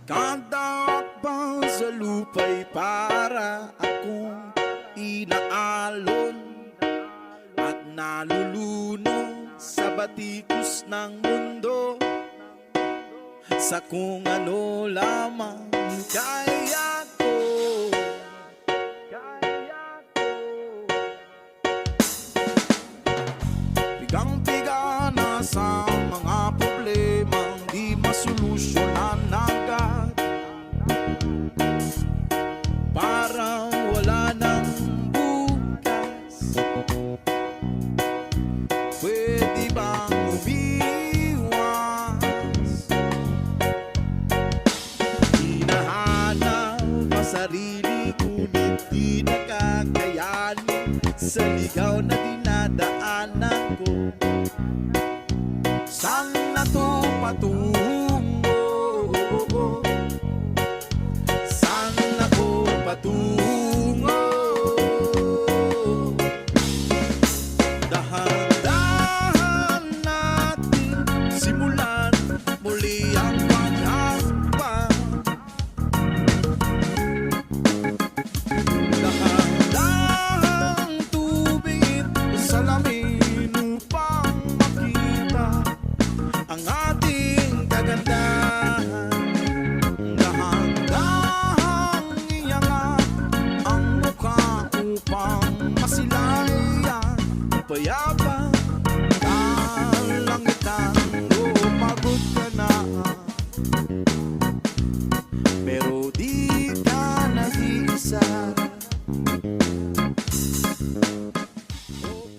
Kada akbang sa lupa'y para akong inaalon at nalulunod sa batikos ng mundo, sa kung ano lamang kaya ko. Bigang-biga na sa mga problemang di masolusyon